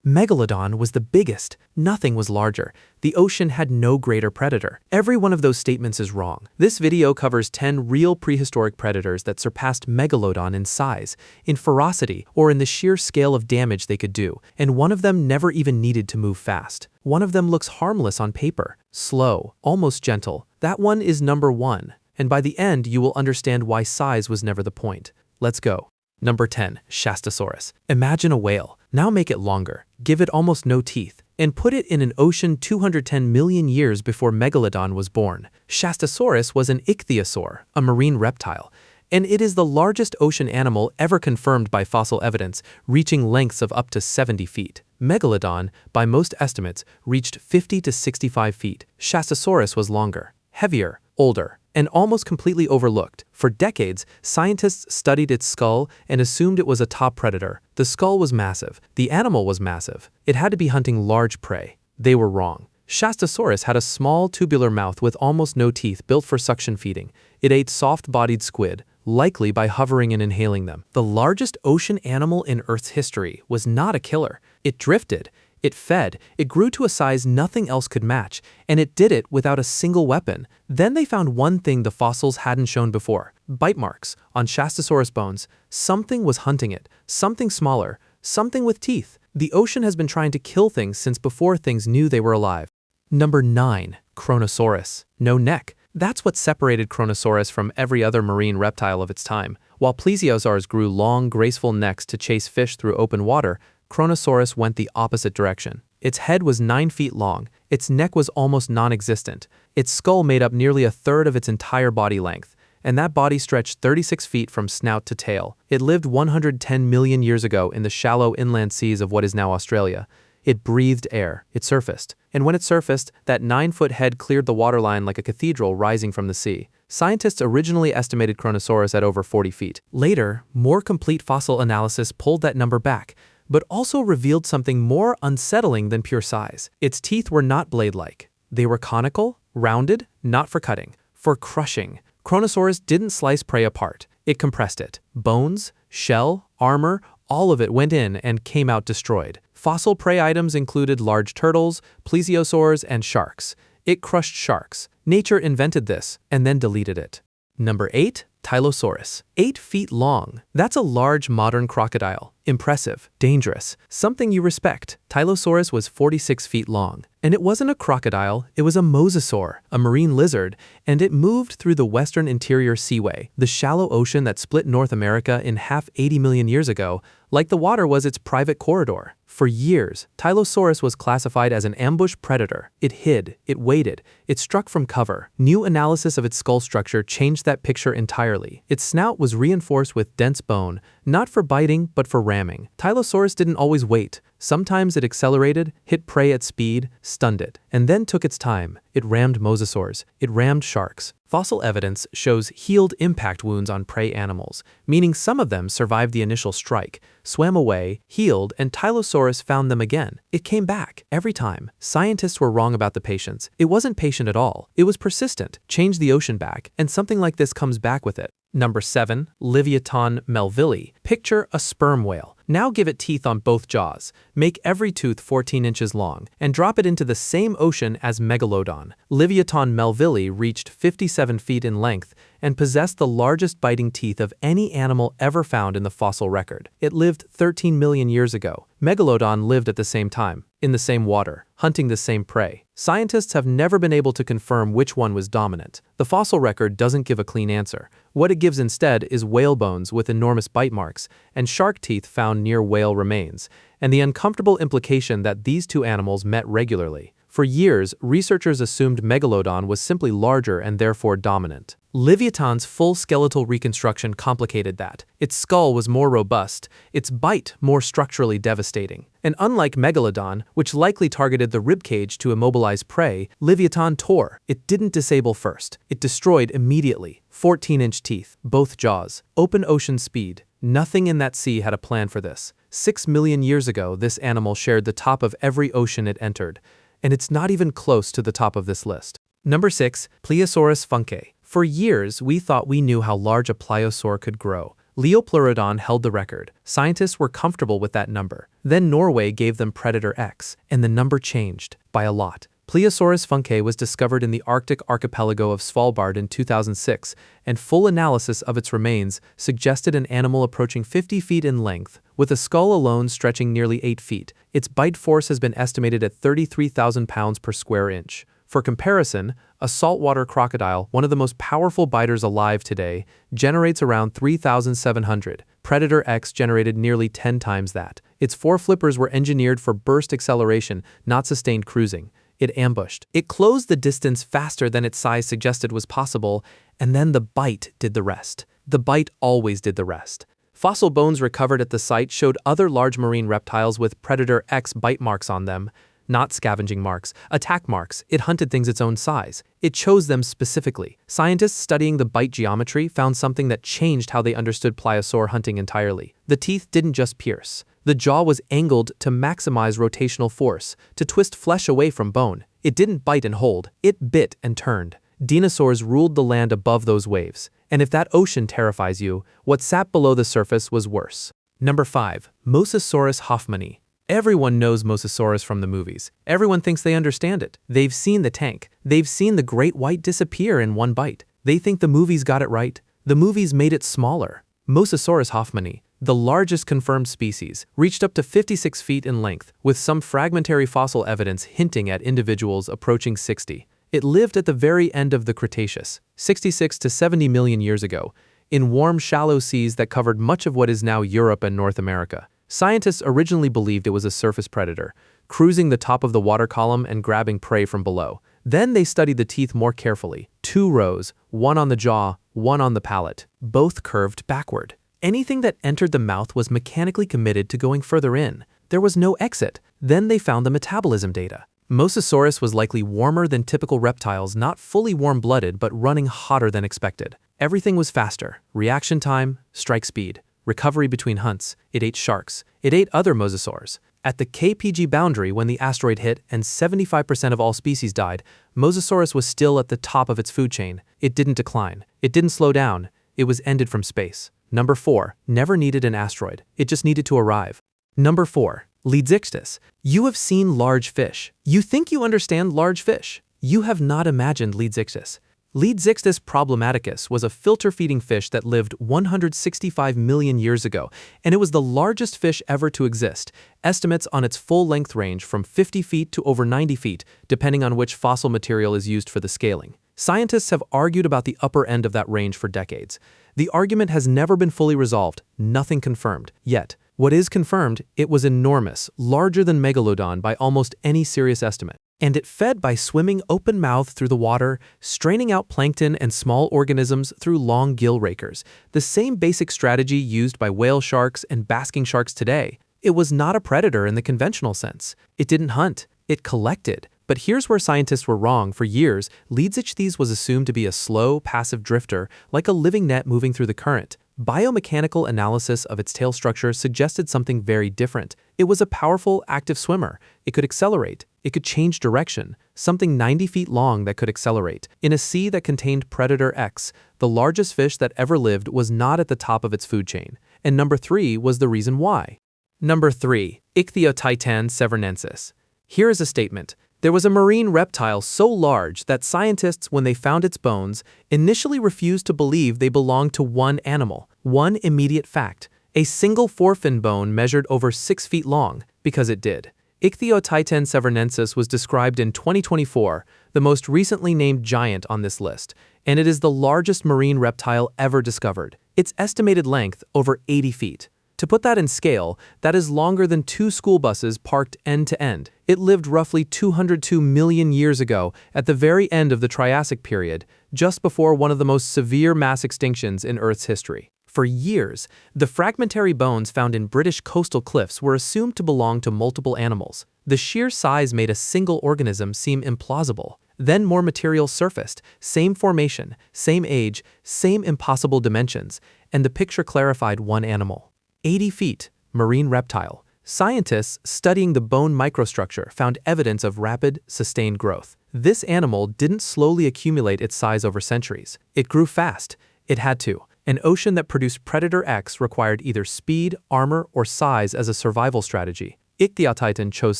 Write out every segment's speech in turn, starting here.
Megalodon was the biggest. Nothing was larger. The ocean had no greater predator. Every one of those statements is wrong. This video covers 10 real prehistoric predators that surpassed Megalodon in size, in ferocity, or in the sheer scale of damage they could do, and one of them never even needed to move fast. One of them looks harmless on paper, slow, almost gentle. That one is number 1, and by the end you will understand why size was never the point. Let's go. Number 10. Shastasaurus. Imagine a whale. Now make it longer, give it almost no teeth, and put it in an ocean 210 million years before Megalodon was born. Shastasaurus was an ichthyosaur, a marine reptile, and it is the largest ocean animal ever confirmed by fossil evidence, reaching lengths of up to 70 feet. Megalodon, by most estimates, reached 50 to 65 feet. Shastasaurus was longer, heavier, older, and almost completely overlooked. For decades, scientists studied its skull and assumed it was a top predator. The skull was massive. The animal was massive. It had to be hunting large prey. They were wrong. Shastasaurus had a small tubular mouth with almost no teeth built for suction feeding. It ate soft-bodied squid, likely by hovering and inhaling them. The largest ocean animal in Earth's history was not a killer. It drifted. It fed, it grew to a size nothing else could match, and it did it without a single weapon. Then they found one thing the fossils hadn't shown before: bite marks on Shastasaurus bones. Something was hunting it, something smaller, something with teeth. The ocean has been trying to kill things since before things knew they were alive. Number 9. Kronosaurus. No neck. That's what separated Kronosaurus from every other marine reptile of its time. While plesiosaurs grew long, graceful necks to chase fish through open water, Kronosaurus went the opposite direction. Its head was 9 feet long, its neck was almost non-existent, its skull made up nearly a third of its entire body length, and that body stretched 36 feet from snout to tail. It lived 110 million years ago in the shallow inland seas of what is now Australia. It breathed air, it surfaced, and when it surfaced, that 9-foot head cleared the waterline like a cathedral rising from the sea. Scientists originally estimated Kronosaurus at over 40 feet. Later, more complete fossil analysis pulled that number back, but also revealed something more unsettling than pure size. Its teeth were not blade-like. They were conical, rounded, not for cutting, for crushing. Kronosaurus didn't slice prey apart. It compressed it. Bones, shell, armor, all of it went in and came out destroyed. Fossil prey items included large turtles, plesiosaurs, and sharks. It crushed sharks. Nature invented this and then deleted it. Number 8. Tylosaurus. 8 feet long. That's a large modern crocodile. Impressive, dangerous, something you respect. Tylosaurus was 46 feet long. And it wasn't a crocodile, it was a mosasaur, a marine lizard, and it moved through the western interior seaway, the shallow ocean that split North America in half 80 million years ago, like the water was its private corridor. For years, Tylosaurus was classified as an ambush predator. It hid, it waited, it struck from cover. New analysis of its skull structure changed that picture entirely. Its snout was reinforced with dense bone, not for biting, but for ramming. Tylosaurus didn't always wait. Sometimes it accelerated, hit prey at speed, stunned it, and then took its time. It rammed mosasaurs. It rammed sharks. Fossil evidence shows healed impact wounds on prey animals, meaning some of them survived the initial strike, swam away, healed, and Tylosaurus found them again. It came back, every time. Scientists were wrong about the patience. It wasn't patient at all. It was persistent, changed the ocean back, and something like this comes back with it. Number 7. Livyton melvillei. Picture a sperm whale. Now give it teeth on both jaws. Make every tooth 14 inches long, and drop it into the same ocean as Megalodon. Livyton melvillei reached 57 feet in length and possessed the largest biting teeth of any animal ever found in the fossil record. It lived 13 million years ago. Megalodon lived at the same time, in the same water, hunting the same prey. Scientists have never been able to confirm which one was dominant. The fossil record doesn't give a clean answer. What it gives instead is whale bones with enormous bite marks and shark teeth found near whale remains, and the uncomfortable implication that these two animals met regularly. For years, researchers assumed Megalodon was simply larger and therefore dominant. Livyton's full skeletal reconstruction complicated that. Its skull was more robust, its bite more structurally devastating. And unlike Megalodon, which likely targeted the ribcage to immobilize prey, Livyton tore. It didn't disable first. It destroyed immediately. 14-inch teeth, both jaws, open ocean speed. Nothing in that sea had a plan for this. 6 million years ago, this animal shared the top of every ocean it entered, and it's not even close to the top of this list. Number 6. Plesiosaurus funke. For years, we thought we knew how large a pliosaur could grow, Leopleurodon held the record. Scientists were comfortable with that number. Then Norway gave them Predator X, and the number changed by a lot. Plesiosaurus funke was discovered in the Arctic archipelago of Svalbard in 2006, and full analysis of its remains suggested an animal approaching 50 feet in length, with a skull alone stretching nearly 8 feet. Its bite force has been estimated at 33,000 pounds per square inch. For comparison, a saltwater crocodile, one of the most powerful biters alive today, generates around 3,700. Predator X generated nearly 10 times that. Its foreflippers were engineered for burst acceleration, not sustained cruising. It ambushed. It closed the distance faster than its size suggested was possible, and then the bite did the rest. The bite always did the rest. Fossil bones recovered at the site showed other large marine reptiles with Predator X bite marks on them. Not scavenging marks, attack marks. It hunted things its own size. It chose them specifically. Scientists studying the bite geometry found something that changed how they understood pliosaur hunting entirely. The teeth didn't just pierce. The jaw was angled to maximize rotational force, to twist flesh away from bone. It didn't bite and hold. It bit and turned. Dinosaurs ruled the land above those waves. And if that ocean terrifies you, what sat below the surface was worse. Number 5. Mosasaurus hoffmanni. Everyone knows Mosasaurus from the movies. Everyone thinks they understand it. They've seen the tank. They've seen the great white disappear in one bite. They think the movies got it right. The movies made it smaller. Mosasaurus hoffmanni, the largest confirmed species, reached up to 56 feet in length, with some fragmentary fossil evidence hinting at individuals approaching 60. It lived at the very end of the Cretaceous, 66 to 70 million years ago, in warm, shallow seas that covered much of what is now Europe and North America. Scientists originally believed it was a surface predator, cruising the top of the water column and grabbing prey from below. Then they studied the teeth more carefully. 2 rows, one on the jaw, one on the palate, both curved backward. Anything that entered the mouth was mechanically committed to going further in. There was no exit. Then they found the metabolism data. Mosasaurus was likely warmer than typical reptiles, not fully warm-blooded but running hotter than expected. Everything was faster. Reaction time, strike speed. Recovery between hunts. It ate sharks. It ate other mosasaurs. At the KPG boundary when the asteroid hit and 75% of all species died, Mosasaurus was still at the top of its food chain. It didn't decline. It didn't slow down. It was ended from space. Number 4. Never needed an asteroid. It just needed to arrive. Number 4. Leedzixtus. You have seen large fish. You think you understand large fish. You have not imagined Leedzixtus. Leedzixtus problematicus was a filter-feeding fish that lived 165 million years ago, and it was the largest fish ever to exist. Estimates on its full length range from 50 feet to over 90 feet, depending on which fossil material is used for the scaling. Scientists have argued about the upper end of that range for decades. The argument has never been fully resolved, nothing confirmed. Yet, what is confirmed, it was enormous, larger than Megalodon by almost any serious estimate. And it fed by swimming open-mouthed through the water, straining out plankton and small organisms through long gill rakers, the same basic strategy used by whale sharks and basking sharks today. It was not a predator in the conventional sense. It didn't hunt, it collected. But here's where scientists were wrong. For years, Leedzixtus was assumed to be a slow, passive drifter, like a living net moving through the current. Biomechanical analysis of its tail structure suggested something very different. It was a powerful, active swimmer. It could accelerate. It could change direction. Something 90 feet long that could accelerate. In a sea that contained Predator X, the largest fish that ever lived was not at the top of its food chain. And number 3 was the reason why. Number 3. Ichthyotitan severnensis. Here is a statement. There was a marine reptile so large that scientists, when they found its bones, initially refused to believe they belonged to one animal. One immediate fact. A single forefin bone measured over 6 feet long, because it did. Ichthyotitan severnensis was described in 2024, the most recently named giant on this list, and it is the largest marine reptile ever discovered. Its estimated length, over 80 feet. To put that in scale, that is longer than 2 school buses parked end to end. It lived roughly 202 million years ago at the very end of the Triassic period, just before one of the most severe mass extinctions in Earth's history. For years, the fragmentary bones found in British coastal cliffs were assumed to belong to multiple animals. The sheer size made a single organism seem implausible. Then more material surfaced, same formation, same age, same impossible dimensions, and the picture clarified one animal. 80 feet, marine reptile. Scientists studying the bone microstructure found evidence of rapid, sustained growth. This animal didn't slowly accumulate its size over centuries. It grew fast. It had to. An ocean that produced Predator X required either speed, armor, or size as a survival strategy. Ichthyotitan chose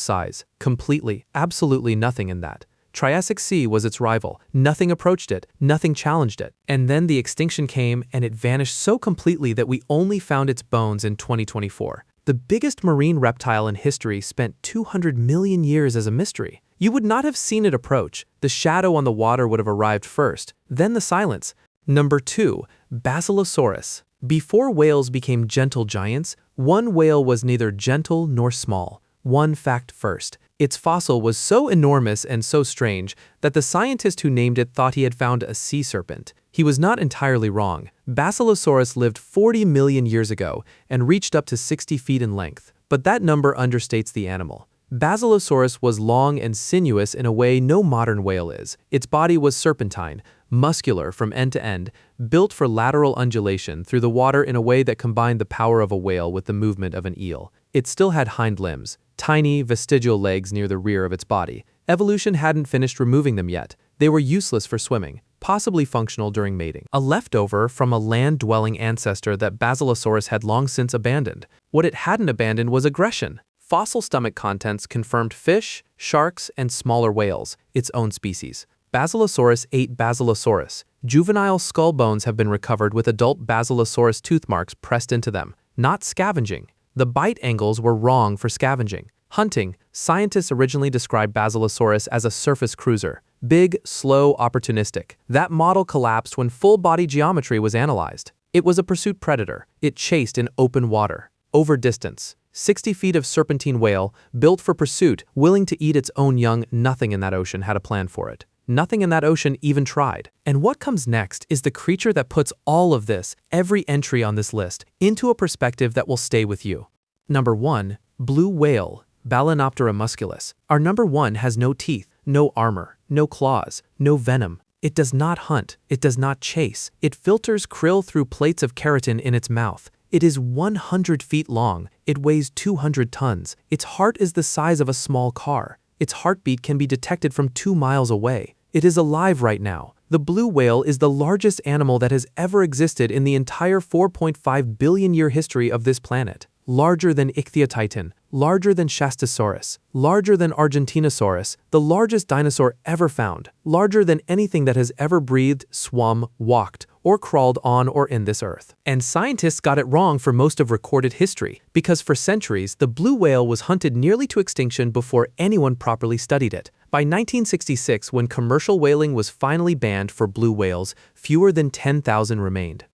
size. Completely, absolutely nothing in that. Triassic Sea was its rival. Nothing approached it, nothing challenged it. And then the extinction came and it vanished so completely that we only found its bones in 2024. The biggest marine reptile in history spent 200 million years as a mystery. You would not have seen it approach. The shadow on the water would have arrived first, then the silence. Number 2. Basilosaurus. Before whales became gentle giants, one whale was neither gentle nor small. One fact first. Its fossil was so enormous and so strange that the scientist who named it thought he had found a sea serpent. He was not entirely wrong. Basilosaurus lived 40 million years ago and reached up to 60 feet in length, but that number understates the animal. Basilosaurus was long and sinuous in a way no modern whale is. Its body was serpentine, muscular from end to end, built for lateral undulation through the water in a way that combined the power of a whale with the movement of an eel. It still had hind limbs, tiny vestigial legs near the rear of its body. Evolution hadn't finished removing them yet. They were useless for swimming, possibly functional during mating. A leftover from a land-dwelling ancestor that Basilosaurus had long since abandoned. What it hadn't abandoned was aggression. Fossil stomach contents confirmed fish, sharks, and smaller whales, its own species. Basilosaurus ate Basilosaurus. Juvenile skull bones have been recovered with adult Basilosaurus tooth marks pressed into them, not scavenging. The bite angles were wrong for scavenging. Hunting, scientists originally described Basilosaurus as a surface cruiser. Big, slow, opportunistic. That model collapsed when full-body geometry was analyzed. It was a pursuit predator. It chased in open water. Over distance. 60 feet of serpentine whale, built for pursuit, willing to eat its own young. Nothing in that ocean had a plan for it. Nothing in that ocean even tried. And what comes next is the creature that puts all of this, every entry on this list, into a perspective that will stay with you. Number 1. Blue whale, Balaenoptera musculus. Our number 1 has no teeth, no armor, no claws, no venom. It does not hunt. It does not chase. It filters krill through plates of keratin in its mouth. It is 100 feet long. It weighs 200 tons. Its heart is the size of a small car. Its heartbeat can be detected from 2 miles away. It is alive right now. The blue whale is the largest animal that has ever existed in the entire 4.5 billion year history of this planet. Larger than Ichthyotitan, larger than Shastasaurus, larger than Argentinosaurus, the largest dinosaur ever found, larger than anything that has ever breathed, swum, walked, or crawled on or in this earth. And scientists got it wrong for most of recorded history, because for centuries, the blue whale was hunted nearly to extinction before anyone properly studied it. By 1966, when commercial whaling was finally banned for blue whales, fewer than 10,000 remained.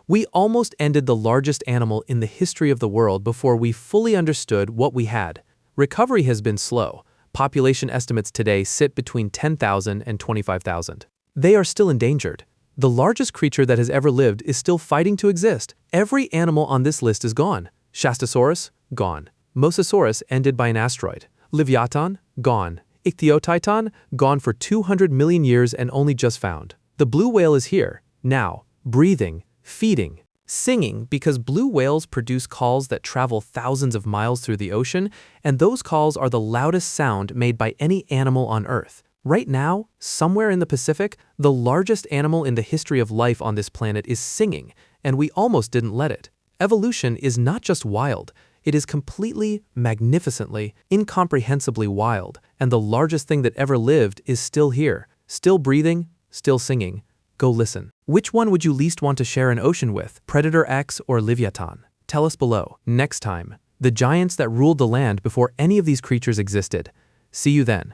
We almost ended the largest animal in the history of the world before we fully understood what we had. Recovery has been slow. Population estimates today sit between 10,000 and 25,000. They are still endangered. The largest creature that has ever lived is still fighting to exist. Every animal on this list is gone. Shastasaurus, gone. Mosasaurus ended by an asteroid. Leviathan, gone. Ichthyotitan, gone for 200 million years and only just found. The blue whale is here, now, breathing, feeding, singing, because blue whales produce calls that travel thousands of miles through the ocean, and those calls are the loudest sound made by any animal on Earth. Right now, somewhere in the Pacific, the largest animal in the history of life on this planet is singing, and we almost didn't let it. Evolution is not just wild, it is completely, magnificently, incomprehensibly wild, and the largest thing that ever lived is still here, still breathing, still singing. Go listen. Which one would you least want to share an ocean with, Predator X or Leviathan? Tell us below. Next time, the giants that ruled the land before any of these creatures existed. See you then.